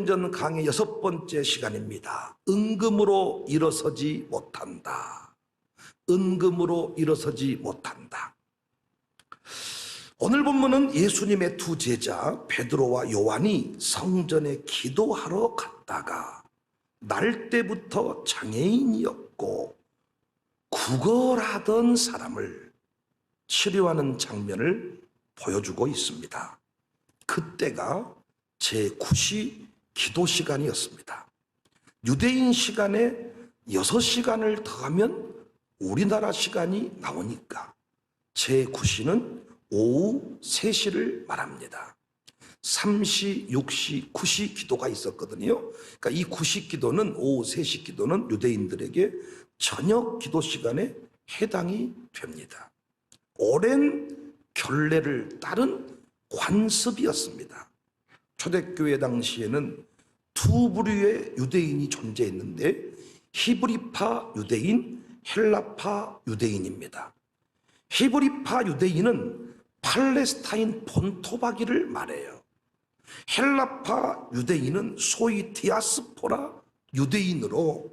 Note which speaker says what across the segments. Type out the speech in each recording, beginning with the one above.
Speaker 1: 사도행전 강의 6번째 시간입니다. 은금으로 일어서지 못한다. 은금으로 일어서지 못한다. 오늘 본문은 예수님의 두 제자 베드로와 요한이 성전에 기도하러 갔다가 날 때부터 장애인이었고 구걸하던 사람을 치료하는 장면을 보여주고 있습니다. 그때가 제9시 기도 시간이었습니다. 유대인 시간에 6시간을 더하면 우리나라 시간이 나오니까 제9시는 오후 3시를 말합니다. 3시, 6시, 9시 기도가 있었거든요. 그러니까 이 9시 기도는, 오후 3시 기도는 유대인들에게 저녁 기도 시간에 해당이 됩니다. 오랜 결례를 따른 관습이었습니다. 초대교회 당시에는 두 부류의 유대인이 존재했는데 히브리파 유대인, 헬라파 유대인입니다. 히브리파 유대인은 팔레스타인 본토박이를 말해요. 헬라파 유대인은 소위 디아스포라 유대인으로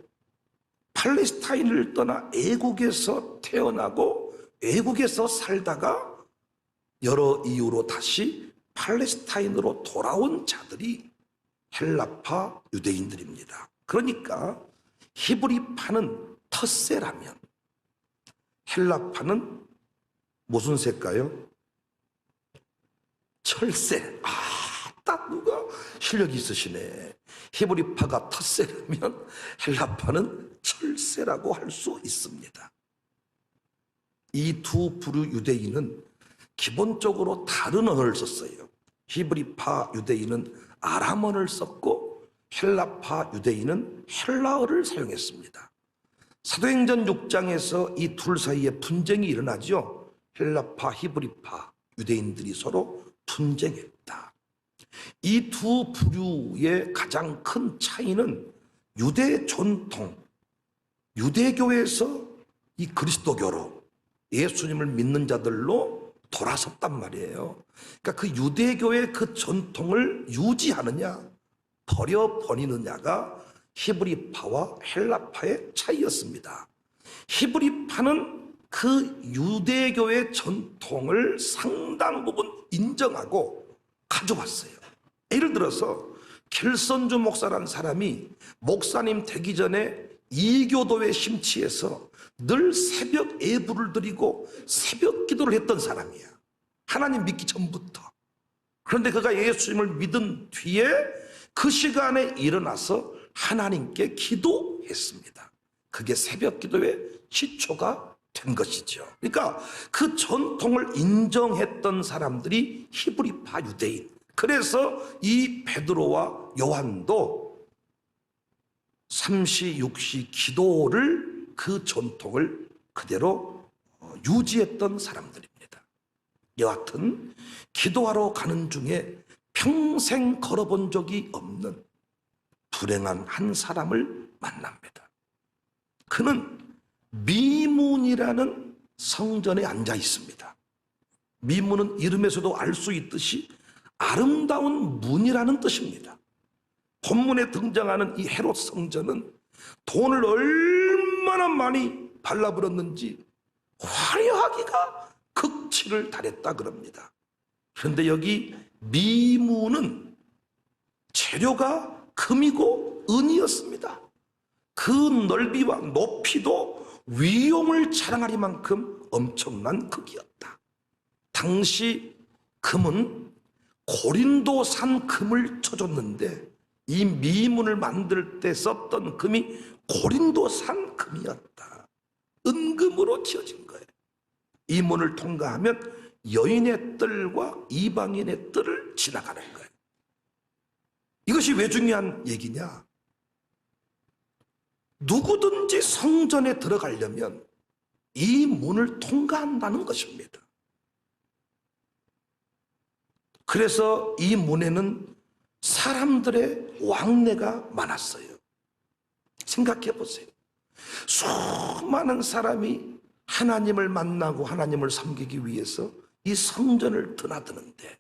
Speaker 1: 팔레스타인을 떠나 애국에서 태어나고 애국에서 살다가 여러 이유로 다시 팔레스타인으로 돌아온 자들이 헬라파 유대인들입니다. 그러니까 히브리파는 텃세라면 헬라파는 무슨 새일까요? 철새. 딱 누가 실력이 있으시네. 히브리파가 텃세라면 헬라파는 철새라고 할 수 있습니다. 이 두 부류 유대인은 기본적으로 다른 언어를 썼어요. 히브리파 유대인은 아람어를 썼고 헬라파 유대인은 헬라어를 사용했습니다. 사도행전 6장에서 이 둘 사이에 분쟁이 일어나죠. 헬라파, 히브리파 유대인들이 서로 분쟁했다. 이 두 부류의 가장 큰 차이는 유대 전통, 유대교에서 이 그리스도교로 예수님을 믿는 자들로 돌아섰단 말이에요. 그러니까 그 유대교의 그 전통을 유지하느냐 버려버리느냐가 히브리파와 헬라파의 차이였습니다. 히브리파는 그 유대교의 전통을 상당 부분 인정하고 가져왔어요. 예를 들어서 켈선주 목사라는 사람이 목사님 되기 전에 이교도에 심취해서 늘 새벽 예불을 드리고 새벽 기도를 했던 사람이야. 하나님 믿기 전부터. 그런데 그가 예수님을 믿은 뒤에 그 시간에 일어나서 하나님께 기도했습니다. 그게 새벽 기도의 시초가 된 것이죠. 그러니까 그 전통을 인정했던 사람들이 히브리파 유대인. 그래서 이 베드로와 요한도 3시, 6시 기도를 그 전통을 그대로 유지했던 사람들입니다. 여하튼 기도하러 가는 중에 평생 걸어본 적이 없는 불행한 한 사람을 만납니다. 그는 미문이라는 성전에 앉아 있습니다. 미문은 이름에서도 알 수 있듯이 아름다운 문이라는 뜻입니다. 본문에 등장하는 이 헤롯 성전은 돈을 얼마나 많이 발라버렸는지 화려하기가 극치를 달했다 그럽니다. 그런데 여기 미문은 재료가 금이고 은이었습니다. 그 넓이와 높이도 위용을 자랑하리만큼 엄청난 크기였다. 당시 금은 고린도산 금을 쳐줬는데 이 미문을 만들 때 썼던 금이 고린도산 금이었다. 은금으로 지어진 거예요. 이 문을 통과하면 여인의 뜰과 이방인의 뜰을 지나가는 거예요. 이것이 왜 중요한 얘기냐? 누구든지 성전에 들어가려면 이 문을 통과한다는 것입니다. 그래서 이 문에는 사람들의 왕래가 많았어요. 생각해 보세요. 수많은 사람이 하나님을 만나고 하나님을 섬기기 위해서 이 성전을 드나드는데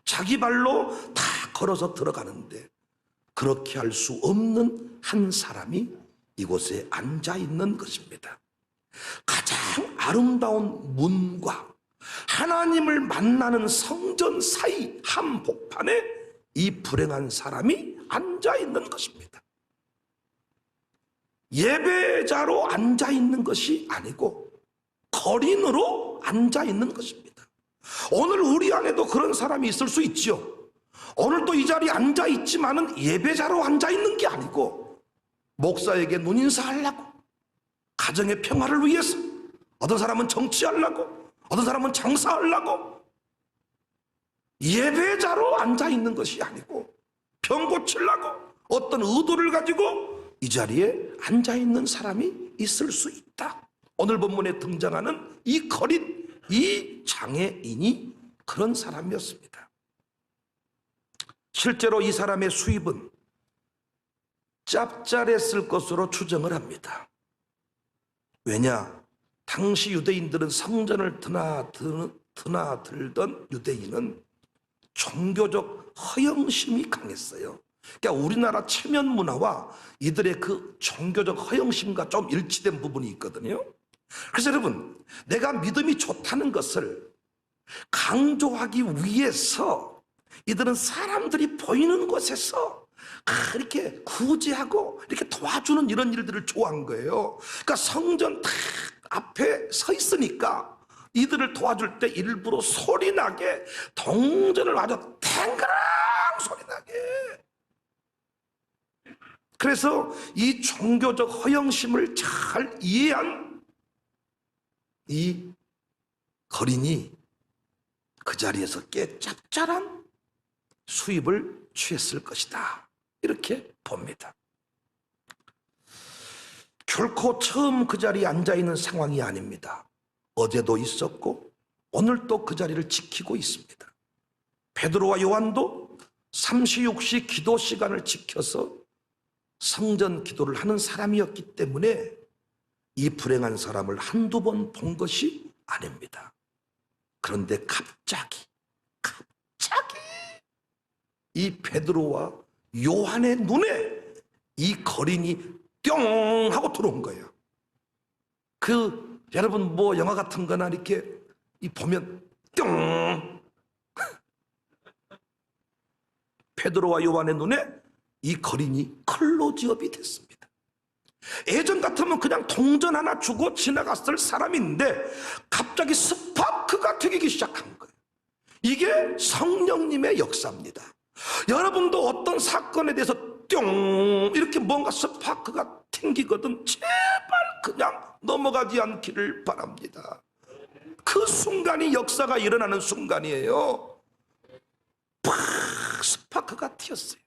Speaker 1: 자기 발로 다 걸어서 들어가는데 그렇게 할 수 없는 한 사람이 이곳에 앉아 있는 것입니다. 가장 아름다운 문과 하나님을 만나는 성전 사이 한복판에 이 불행한 사람이 앉아 있는 것입니다. 예배자로 앉아 있는 것이 아니고 거린으로 앉아 있는 것입니다. 오늘 우리 안에도 그런 사람이 있을 수 있죠. 오늘도 이 자리에 앉아 있지만은 예배자로 앉아 있는 게 아니고 목사에게 눈인사하려고, 가정의 평화를 위해서, 어떤 사람은 정치하려고, 어떤 사람은 장사하려고 예배자로 앉아 있는 것이 아니고 병 고치려고 어떤 의도를 가지고 이 자리에 앉아 있는 사람이 있을 수 있다. 오늘 본문에 등장하는 이 거린, 이 장애인이 그런 사람이었습니다. 실제로 이 사람의 수입은 짭짤했을 것으로 추정을 합니다. 왜냐? 당시 유대인들은 성전을 드나들던 유대인은 종교적 허영심이 강했어요. 그러니까 우리나라 체면 문화와 이들의 그 종교적 허영심과 좀 일치된 부분이 있거든요. 그래서 여러분, 내가 믿음이 좋다는 것을 강조하기 위해서 이들은 사람들이 보이는 곳에서 이렇게 구제하고 이렇게 도와주는 이런 일들을 좋아한 거예요. 그러니까 성전 딱 앞에 서 있으니까 이들을 도와줄 때 일부러 소리나게 동전을 아주 탱그랑 소리나게. 그래서 이 종교적 허영심을 잘 이해한 이 거린이 그 자리에서 꽤 짭짤한 수입을 취했을 것이다, 이렇게 봅니다. 결코 처음 그 자리에 앉아있는 상황이 아닙니다. 어제도 있었고 오늘도 그 자리를 지키고 있습니다. 베드로와 요한도 삼시육시 기도 시간을 지켜서 성전 기도를 하는 사람이었기 때문에 이 불행한 사람을 한두 번 본 것이 아닙니다. 그런데 갑자기 이 베드로와 요한의 눈에 이 거린이 뿅 하고 들어온 거예요. 여러분 뭐 영화 같은 거나 이렇게 보면 뿅 베드로와 요한의 눈에 이 거린이 클로즈업이 됐습니다. 예전 같으면 그냥 동전 하나 주고 지나갔을 사람인데 갑자기 스파크가 튀기기 시작한 거예요. 이게 성령님의 역사입니다. 여러분도 어떤 사건에 대해서 뿅 이렇게 뭔가 스파크가 튕기거든 제발 그냥 넘어가지 않기를 바랍니다. 그 순간이 역사가 일어나는 순간이에요. 팍 스파크가 튀었어요.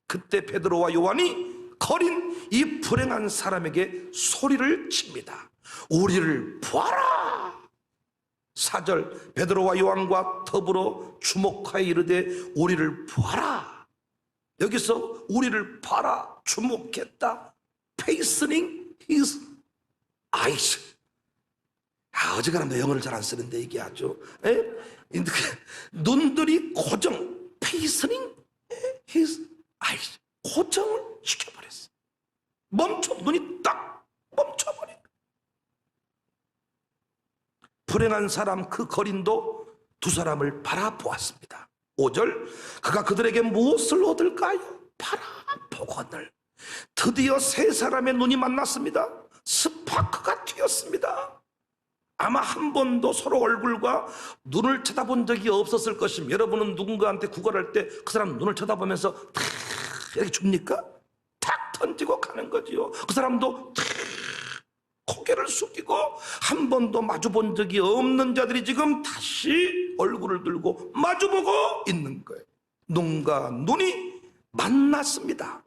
Speaker 1: 그때 베드로와 요한이 거린 이 불행한 사람에게 소리를 칩니다. 우리를 보아라. 4절 베드로와 요한과 더불어 주목하여 이르되 우리를 보아라. 여기서 우리를 봐라, 주목했다. Fastening his eyes. 어지간하면 영어를 잘 안 쓰는데 이게 아주 눈들이 고정, Fastening his eyes, 고정을 시켜버렸어. 눈이 딱 멈춰버린. 불행한 사람 그 거린도 두 사람을 바라보았습니다. 5절 그가 그들에게 무엇을 얻을까요? 바라보거늘. 드디어 세 사람의 눈이 만났습니다. 스파크가 튀었습니다. 아마 한 번도 서로 얼굴과 눈을 쳐다본 적이 없었을 것입니다. 여러분은 누군가한테 구걸할 때 그 사람 눈을 쳐다보면서 탁 이렇게 줍니까? 탁 던지고 가는 거지요. 그 사람도 탁 고개를 숙이고 한 번도 마주본 적이 없는 자들이 지금 다시 얼굴을 들고 마주보고 있는 거예요. 눈과 눈이 만났습니다.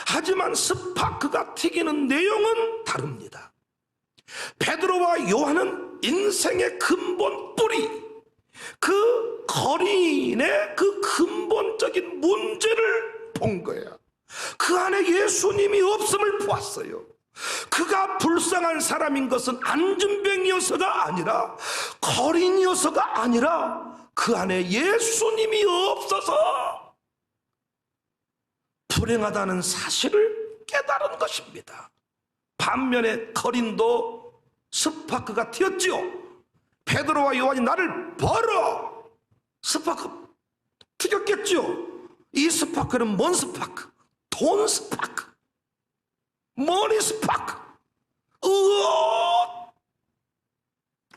Speaker 1: 하지만 스파크가 튀기는 내용은 다릅니다. 베드로와 요한은 인생의 근본 뿌리, 그 거린의 그 근본적인 문제를 본 거예요. 그 안에 예수님이 없음을 보았어요. 그가 불쌍한 사람인 것은 안진뱅이어서가 아니라, 거린이어서가 아니라 그 안에 예수님이 없어서 불행하다는 사실을 깨달은 것입니다. 반면에 거린도 스파크가 튀었지요. 베드로와 요한이 나를 벌어. 스파크 튀겼겠죠. 이 스파크는 뭔 스파크? 돈 스파크, 머니 스파크.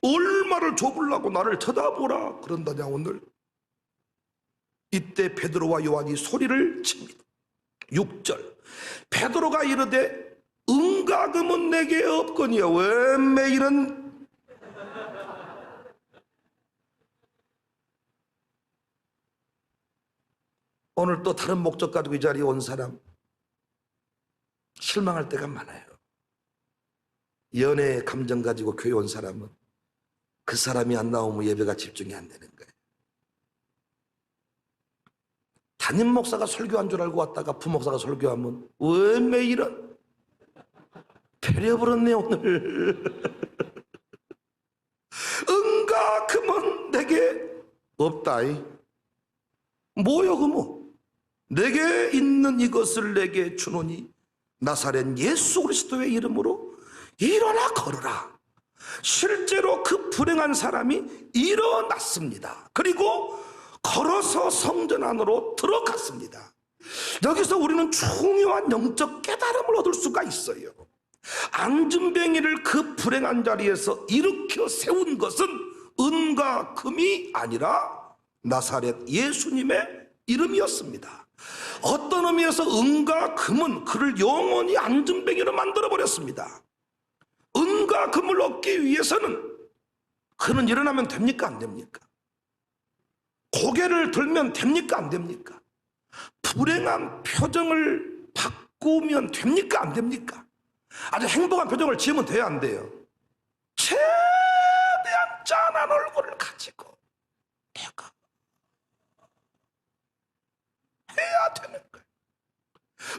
Speaker 1: 얼마를 줘보려고 나를 쳐다보라 그런다냐 오늘. 이때 베드로와 요한이 소리를 칩니다. 6절, 베드로가 이르되 은과 금은 내게 없거니와 웬 이런. 오늘 또 다른 목적 가지고 이 자리에 온 사람 실망할 때가 많아요. 연애의 감정 가지고 교회 온 사람은 그 사람이 안 나오면 예배가 집중이 안 되는 거예요. 담임 목사가 설교한 줄 알고 왔다가 부목사가 설교하면 왜 이런. 배려버렸네 오늘. 은과 금은 내게 없다이. 뭐요 그뭐? 내게 있는 이것을 내게 주노니 나사렛 예수 그리스도의 이름으로 일어나 걸으라. 실제로 그 불행한 사람이 일어났습니다. 그리고 걸어서 성전 안으로 들어갔습니다. 여기서 우리는 중요한 영적 깨달음을 얻을 수가 있어요. 앙증뱅이를 그 불행한 자리에서 일으켜 세운 것은 은과 금이 아니라 나사렛 예수님의 이름이었습니다. 어떤 의미에서 은과 금은 그를 영원히 앙증뱅이로 만들어버렸습니다. 은과 금을 얻기 위해서는 그는 일어나면 됩니까 안 됩니까? 고개를 들면 됩니까 안 됩니까? 불행한 표정을 바꾸면 됩니까 안 됩니까? 아주 행복한 표정을 지으면 돼야 안 돼요? 최대한 짠한 얼굴을 가지고 내가 해야 되는 거예요.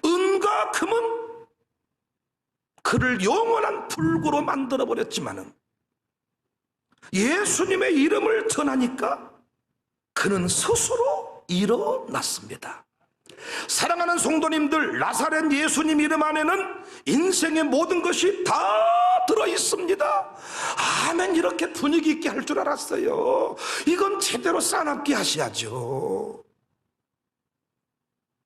Speaker 1: 은과 금은 그를 영원한 불구로 만들어버렸지만은 예수님의 이름을 전하니까 그는 스스로 일어났습니다. 사랑하는 성도님들, 나사렛 예수님 이름 안에는 인생의 모든 것이 다 들어있습니다. 아멘. 이렇게 분위기 있게 할 줄 알았어요. 이건 제대로 싸납게 하셔야죠.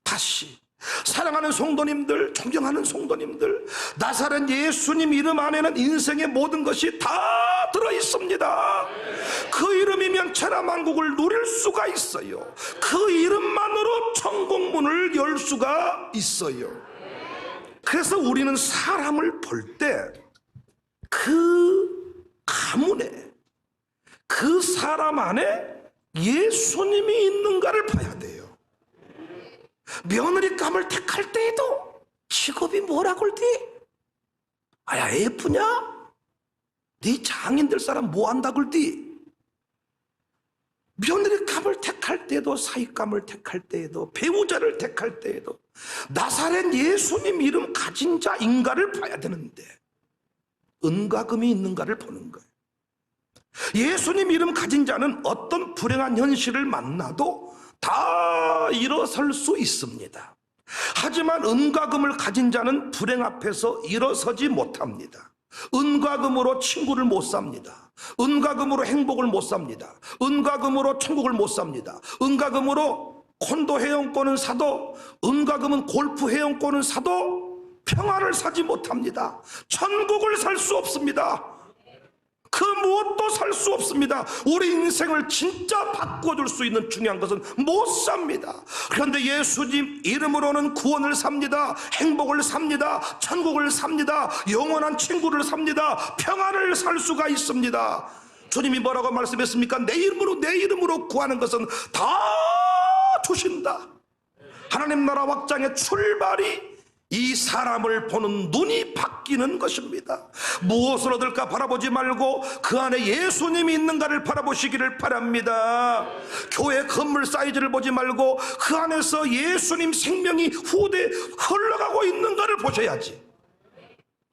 Speaker 1: 다시 사랑하는 성도님들, 존경하는 성도님들, 나사렛 예수님 이름 안에는 인생의 모든 것이 다 들어있습니다. 그 이름이면 천하만국을 누릴 수가 있어요. 그 이름만으로 천국문을 열 수가 있어요. 그래서 우리는 사람을 볼 때 그 가문에, 그 사람 안에 예수님이 있는가를 봐야 돼요. 며느리감을 택할 때에도 직업이 뭐라고 할지? 아야 F냐? 네 장인들 사람 뭐 한다고 할지? 며느리감을 택할 때에도, 사익감을 택할 때에도, 배우자를 택할 때에도 나사렛 예수님 이름 가진 자인가를 봐야 되는데 은과 금이 있는가를 보는 거예요. 예수님 이름 가진 자는 어떤 불행한 현실을 만나도 다 일어설 수 있습니다. 하지만 은과 금을 가진 자는 불행 앞에서 일어서지 못합니다. 은과 금으로 친구를 못 삽니다. 은과 금으로 행복을 못 삽니다. 은과 금으로 천국을 못 삽니다. 은과 금으로 콘도 회원권은 사도, 은과 금은 골프 회원권은 사도 평안을 사지 못합니다. 천국을 살 수 없습니다. 그 무엇도 살 수 없습니다. 우리 인생을 진짜 바꿔줄 수 있는 중요한 것은 못 삽니다. 그런데 예수님 이름으로는 구원을 삽니다. 행복을 삽니다. 천국을 삽니다. 영원한 친구를 삽니다. 평안을 살 수가 있습니다. 주님이 뭐라고 말씀했습니까? 내 이름으로 구하는 것은 다 주신다. 하나님 나라 확장의 출발이 이 사람을 보는 눈이 바뀌는 것입니다. 무엇을 얻을까 바라보지 말고 그 안에 예수님이 있는가를 바라보시기를 바랍니다. 교회 건물 사이즈를 보지 말고 그 안에서 예수님 생명이 후대에 흘러가고 있는가를 보셔야지.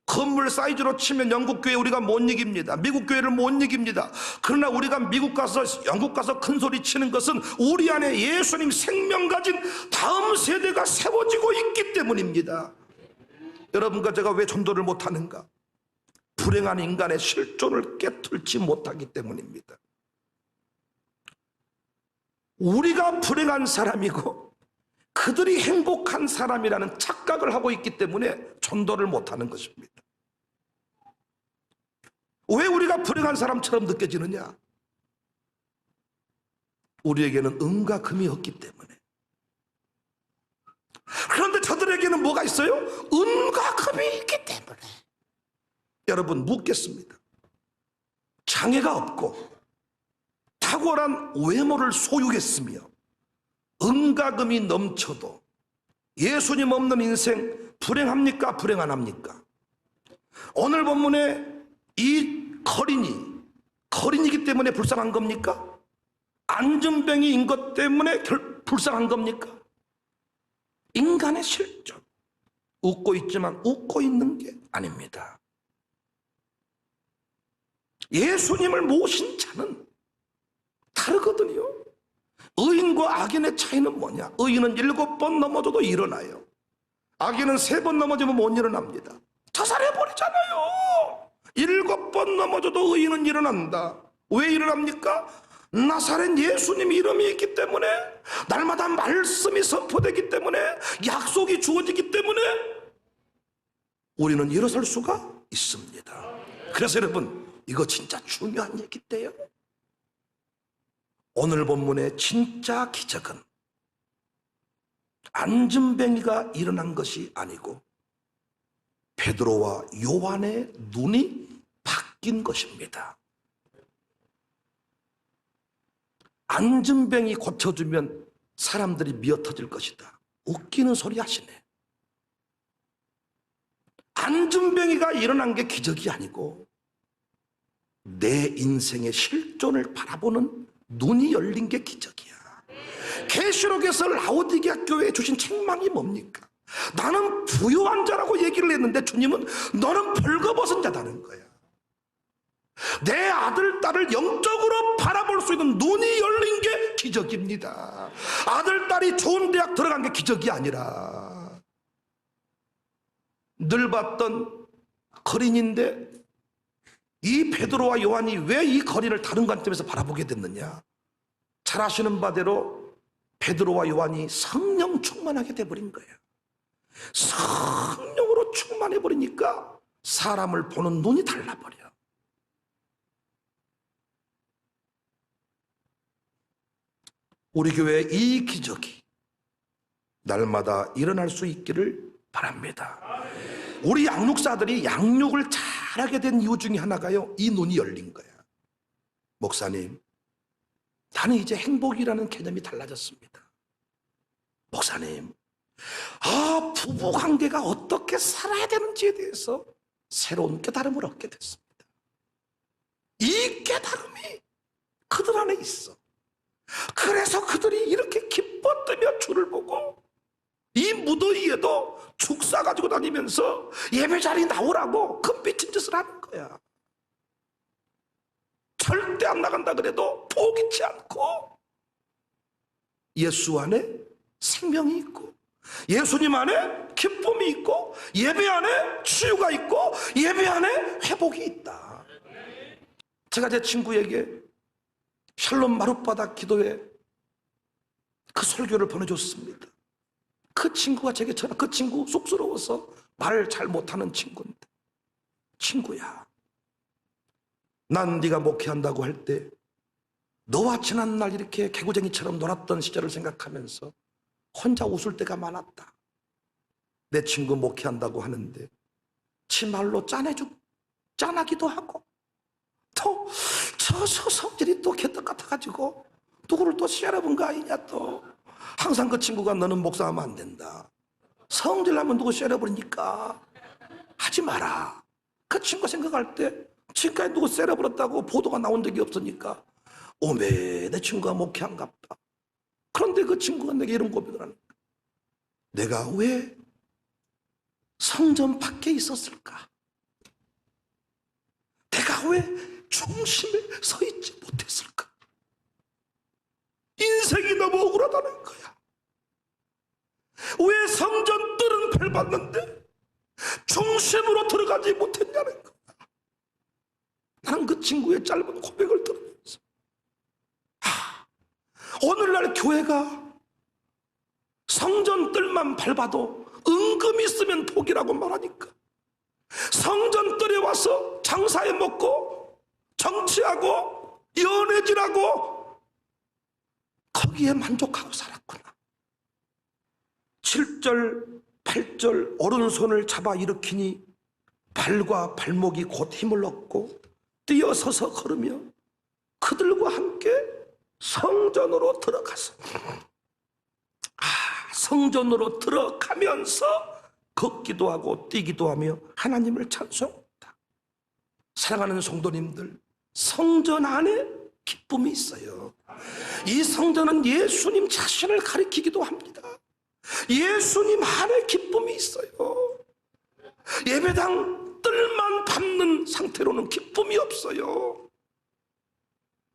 Speaker 1: 건물 사이즈로 치면 영국 교회 우리가 못 이깁니다. 미국 교회를 못 이깁니다. 그러나 우리가 미국 가서 영국 가서 큰 소리 치는 것은 우리 안에 예수님 생명 가진 다음 세대가 세워지고 있기 때문입니다. 여러분과 제가 왜 전도를 못하는가? 불행한 인간의 실존을 깨뚫지 못하기 때문입니다. 우리가 불행한 사람이고 그들이 행복한 사람이라는 착각을 하고 있기 때문에 전도를 못하는 것입니다. 왜 우리가 불행한 사람처럼 느껴지느냐? 우리에게는 은과 금이 없기 때문에. 그런데 저들에게는 뭐가 있어요? 은과 금이 있기 때문에. 여러분 묻겠습니다. 장애가 없고 탁월한 외모를 소유했으며 은과 금이 넘쳐도 예수님 없는 인생 불행합니까? 불행 안 합니까? 오늘 본문에 이 거린이기 때문에 불쌍한 겁니까? 안전뱅이인 것 때문에 불쌍한 겁니까? 인간의 실존. 웃고 있지만 웃고 있는 게 아닙니다. 예수님을 모신 자는 다르거든요. 의인과 악인의 차이는 뭐냐? 의인은 7번 넘어져도 일어나요. 악인은 3번 넘어지면 못 일어납니다. 자살해버리잖아요. 7번 넘어져도 의인은 일어난다. 왜 일어납니까? 나사렛 예수님 이름이 있기 때문에, 날마다 말씀이 선포되기 때문에, 약속이 주어지기 때문에 우리는 일어설 수가 있습니다. 그래서 여러분, 이거 진짜 중요한 얘기인데요. 오늘 본문의 진짜 기적은 안전뱅이가 일어난 것이 아니고 베드로와 요한의 눈이 바뀐 것입니다. 안전뱅이 고쳐주면 사람들이 미어터질 것이다. 웃기는 소리 하시네. 안전뱅이가 일어난 게 기적이 아니고 내 인생의 실존을 바라보는 눈이 열린 게 기적이야. 계시록에서 라오디게아 교회에 주신 책망이 뭡니까? 나는 부유한 자라고 얘기를 했는데 주님은 너는 벌거벗은 자다는 거야. 내 아들, 딸을 영적으로 바라볼 수 있는 눈이 열린 게 기적입니다. 아들, 딸이 좋은 대학 들어간 게 기적이 아니라 늘 봤던 거린인데 이 베드로와 요한이 왜 이 거린을 다른 관점에서 바라보게 됐느냐? 잘 아시는 바대로 베드로와 요한이 성령 충만하게 돼버린 거예요. 성령으로 충만해버리니까 사람을 보는 눈이 달라버려. 우리 교회에 이 기적이 날마다 일어날 수 있기를 바랍니다. 우리 양육사들이 양육을 잘하게 된 이유 중에 하나가요, 이 눈이 열린 거야. 목사님, 나는 이제 행복이라는 개념이 달라졌습니다. 목사님, 부부관계가 어떻게 살아야 되는지에 대해서 새로운 깨달음을 얻게 됐습니다. 이 깨달음이 그들 안에 있어. 그래서 그들이 이렇게 기뻐 뜨며 주를 보고 이 무더위에도 죽 싸가지고 다니면서 예배 자리 나오라고 금빛인 짓을 하는 거야. 절대 안 나간다 그래도 포기치 않고 예수 안에 생명이 있고 예수님 안에 기쁨이 있고 예배 안에 치유가 있고 예배 안에 회복이 있다. 제가 제 친구에게 샬롬 마룻바닥 기도회 그 설교를 보내줬습니다. 그 친구가 제게 전화, 그 친구 쑥스러워서 말을 잘 못하는 친구인데, 친구야, 난 네가 목회한다고 할 때 너와 지난날 이렇게 개구쟁이처럼 놀았던 시절을 생각하면서 혼자 웃을 때가 많았다. 내 친구 목회한다고 하는데 지 말로 짠하기도 하고 또 저 성질이 또 개떡 같아가지고 누구를 또 시험해본 거 아니냐. 또 항상 그 친구가 너는 목사하면 안 된다, 성질나면 누구 쎄려버리니까 하지 마라. 그 친구가 생각할 때 지금까지 누구 쎄려버렸다고 보도가 나온 적이 없으니까 오메 내 친구가 목회한갑다. 그런데 그 친구가 내게 이런 고백을 하는 거야. 내가 왜 성전 밖에 있었을까? 내가 왜 중심에 서 있지 못했을까? 인생이 너무 억울하다는 거야. 왜 성전 뜰은 밟았는데 중심으로 들어가지 못했냐는 거야. 나는 그 친구의 짧은 고백을 들으면서 오늘날 교회가 성전 뜰만 밟아도 은금이 있으면 복이라고 말하니까 성전 뜰에 와서 장사해 먹고 정치하고 연애질하고 거기에 만족하고 살았구나. 7절 8절 오른손을 잡아 일으키니 발과 발목이 곧 힘을 얻고 뛰어서서 걸으며 그들과 함께 성전으로 들어가서 성전으로 들어가면서 걷기도 하고 뛰기도 하며 하나님을 찬송합니다. 사랑하는 성도님들, 성전 안에 기쁨이 있어요. 이 성전은 예수님 자신을 가리키기도 합니다. 예수님 안에 기쁨이 있어요. 예배당 뜰만 밟는 상태로는 기쁨이 없어요.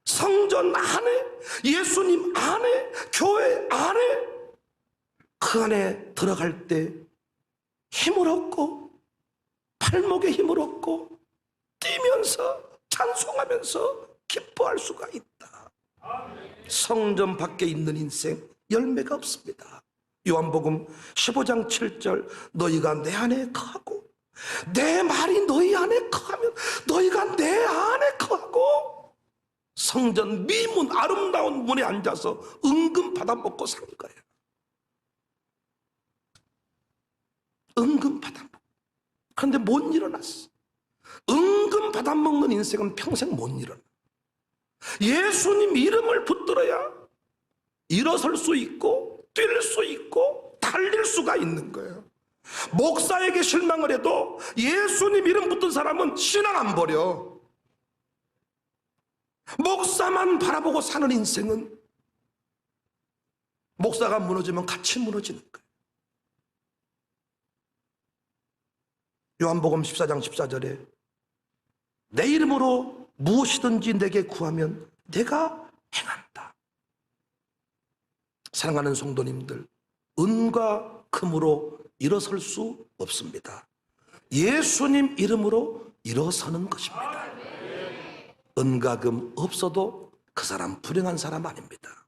Speaker 1: 성전 안에, 예수님 안에, 교회 안에, 그 안에 들어갈 때 힘을 얻고 발목에 힘을 얻고 뛰면서 찬송하면서 기뻐할 수가 있다. 성전 밖에 있는 인생 열매가 없습니다. 요한복음 15장 7절 너희가 내 안에 거하고 내 말이 너희 안에 거하면 너희가 내 안에 거하고 성전 미문 아름다운 문에 앉아서 은금 받아먹고 산 거예요. 은금 받아먹고. 그런데 못 일어났어. 은금 받아먹는 인생은 평생 못 일어나. 예수님 이름을 붙들어야 일어설 수 있고 뛸 수 있고 달릴 수가 있는 거예요. 목사에게 실망을 해도 예수님 이름 붙든 사람은 신앙 안 버려. 목사만 바라보고 사는 인생은 목사가 무너지면 같이 무너지는 거예요. 요한복음 14장 14절에 내 이름으로 무엇이든지 내게 구하면 내가 행한다. 사랑하는 성도님들, 은과 금으로 일어설 수 없습니다. 예수님 이름으로 일어서는 것입니다. 은과 금 없어도 그 사람 불행한 사람 아닙니다.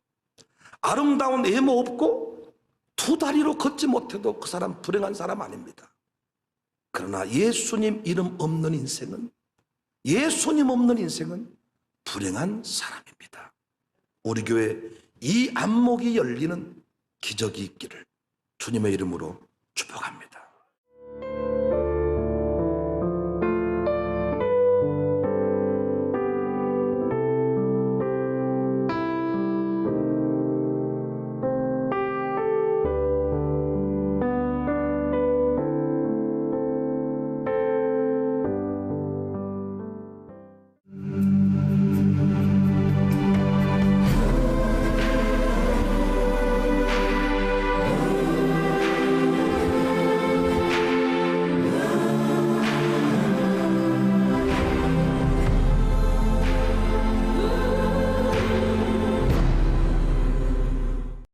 Speaker 1: 아름다운 외모 없고 두 다리로 걷지 못해도 그 사람 불행한 사람 아닙니다. 그러나 예수님 이름 없는 인생은, 예수님 없는 인생은 불행한 사람입니다. 우리 교회 이 안목이 열리는 기적이 있기를 주님의 이름으로 축복합니다.